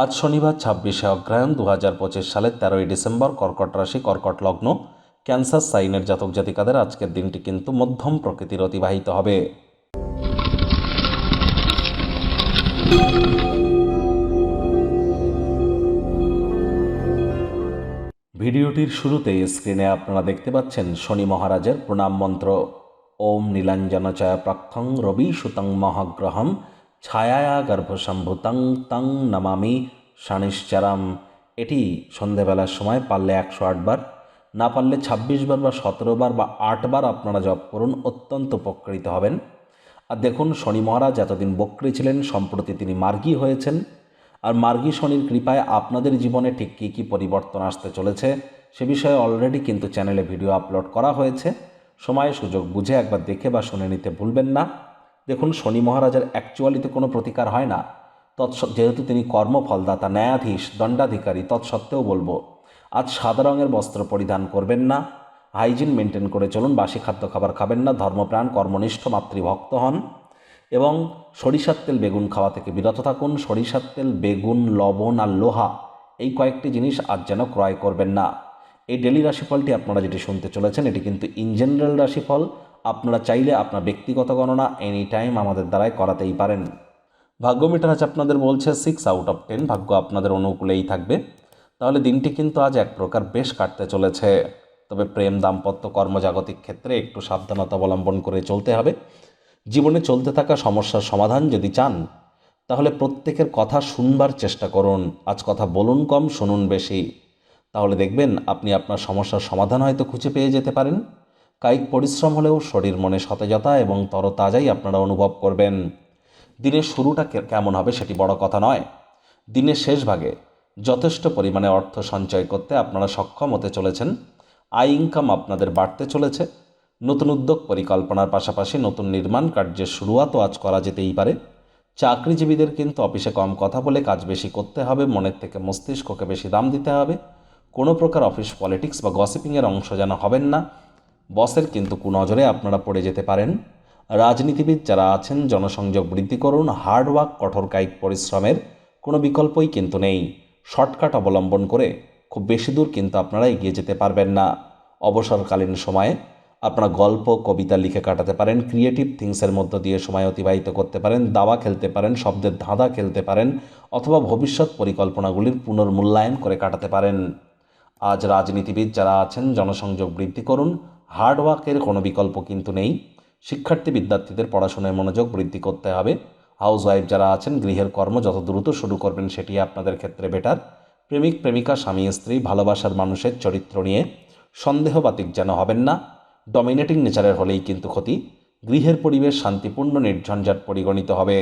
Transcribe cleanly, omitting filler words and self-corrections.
আজ শনিবার ২৬শে অগ্রহায়ণ ২০২৫ সালের ১৩ই ডিসেম্বর। কর্কট রাশি, কর্কট লগ্ন, ক্যান্সার সাইনের জাতক জাতিকাদের আজকের দিনটি কিন্তু মধ্যম প্রকৃতির অতিবাহিত হবে। ভিডিওটির শুরুতেই স্ক্রিনে আপনারা দেখতে পাচ্ছেন শনি মহারাজের প্রণাম মন্ত্র। ওম নীলাঞ্জনচয় প্রাক্থং রবি সুতং মহাগ্রহম ছায়ায়া গর্ভসম্ভূতং তং নমামি শনিশ্চরম। এটি সন্ধেবেলার সময় পারলে ১০৮ বার, না পারলে ২৬ বার বা ১৭ বার বা ৮ বার আপনারা জপ করুন, অত্যন্ত উপকৃত হবেন। আর দেখুন, শনি মহারাজ এতদিন বক্রী ছিলেন, সম্প্রতি তিনি মার্গী হয়েছেন। আর মার্গী শনির কৃপায় আপনাদের জীবনে ঠিক কী কী পরিবর্তন আসতে চলেছে সে বিষয়ে অলরেডি কিন্তু চ্যানেলে ভিডিও আপলোড করা হয়েছে। সময় সুযোগ বুঝে একবার দেখে বা শুনে নিতে ভুলবেন না। দেখুন, শনি মহারাজের অ্যাকচুয়ালিতে কোনো প্রতিকার হয় না, যেহেতু তিনি কর্মফলদাতা, ন্যায়াধীশ, দণ্ডাধিকারী, তৎসত্ত্বেও বলবো আজ সাদা রঙের বস্ত্র পরিধান করবেন না, হাইজিন মেনটেন করে চলুন, বাসি খাদ্য খাবার খাবেন না, ধর্মপ্রাণ কর্মনিষ্ঠ মাতৃভক্ত হন এবং সরিষার তেল বেগুন খাওয়া থেকে বিরত থাকুন। সরিষার তেল, বেগুন, লবণ আর লোহা, এই কয়েকটি জিনিস আজ যেন ক্রয় করবেন না। এই ডেলি রাশিফলটি আপনারা যেটি শুনতে চলেছেন এটি কিন্তু ইন জেনারেল রাশিফল। আপনারা চাইলে আপনার ব্যক্তিগত গণনা এনি টাইম আমাদের দ্বারাই করাতেই পারেন। ভাগ্য মিটার আজ আপনাদের বলছে 6/10, ভাগ্য আপনাদের অনুকূলেই থাকবে। তাহলে দিনটি কিন্তু আজ এক প্রকার বেশ কাটতে চলেছে। তবে প্রেম, দাম্পত্য, কর্মজাগতিক ক্ষেত্রে একটু সাবধানতা অবলম্বন করে চলতে হবে। জীবনে চলতে থাকা সমস্যার সমাধান যদি চান তাহলে প্রত্যেকের কথা শুনবার চেষ্টা করুন। আজ কথা বলুন কম, শুনুন বেশি। তাহলে দেখবেন আপনি আপনার সমস্যার সমাধান হয়তো খুঁজে পেয়ে যেতে পারেন। কায়িক পরিশ্রম হলেও শরীর মনে সতেজতা এবং তরতাজাই আপনারা অনুভব করবেন। দিনের শুরুটা কেমন হবে সেটি বড় কথা নয়, দিনের শেষ ভাগে যথেষ্ট পরিমাণে অর্থ সঞ্চয় করতে আপনারা সক্ষম হতে চলেছেন। আয় ইনকাম আপনাদের বাড়তে চলেছে। নতুন উদ্যোগ পরিকল্পনার পাশাপাশি নতুন নির্মাণ কার্যের শুরুয়াতও আজ করা যেতেই পারে। চাকরিজীবীদের কিন্তু অফিসে কম কথা বলে কাজ বেশি করতে হবে, মনের থেকে মস্তিষ্ককে বেশি দাম দিতে হবে। কোনো প্রকার অফিস পলিটিক্স বা গসিপিংয়ের অংশ যেন হবেন না। বসের কিন্তু কুনজরে আপনারা পড়ে যেতে পারেন। রাজনীতিবিদ যারা আছেন জনসংযোগ বৃদ্ধি করুন। হার্ডওয়ার্ক, কঠোর কায়িক পরিশ্রমের কোনো বিকল্পই কিন্তু নেই। শর্টকাট অবলম্বন করে খুব বেশি দূর কিন্তু আপনারা এগিয়ে যেতে পারবেন না। অবসরকালীন সময়ে আপনারা গল্প, কবিতা লিখে কাটাতে পারেন, ক্রিয়েটিভ থিংসের মধ্য দিয়ে সময় অতিবাহিত করতে পারেন, দাবা খেলতে পারেন, শব্দের ধাঁধা খেলতে পারেন, অথবা ভবিষ্যৎ পরিকল্পনাগুলির পুনর্মূল্যায়ন করে কাটাতে পারেন। আজ রাজনীতিবিদ যারা আছেন জনসংযোগ বৃদ্ধি করুন। হার্ডওয়ার্কের কোনো বিকল্প কিন্তু নেই। শিক্ষার্থী বিদ্যার্থীদের পড়াশোনায় মনোযোগ বৃদ্ধি করতে হবে। হাউসওয়াইফ যারা আছেন গৃহের কর্ম যত দ্রুত শুরু করবেন সেটি আপনাদের ক্ষেত্রে বেটার। প্রেমিক প্রেমিকা, স্বামী স্ত্রী, ভালোবাসার মানুষের চরিত্র নিয়ে সন্দেহবাতিক যেন হবেন না। ডমিনেটিং নেচারের হলেই কিন্তু ক্ষতি। গৃহের পরিবেশ শান্তিপূর্ণ, নির্ঝঞ্ঝাট পরিগণিত হবে।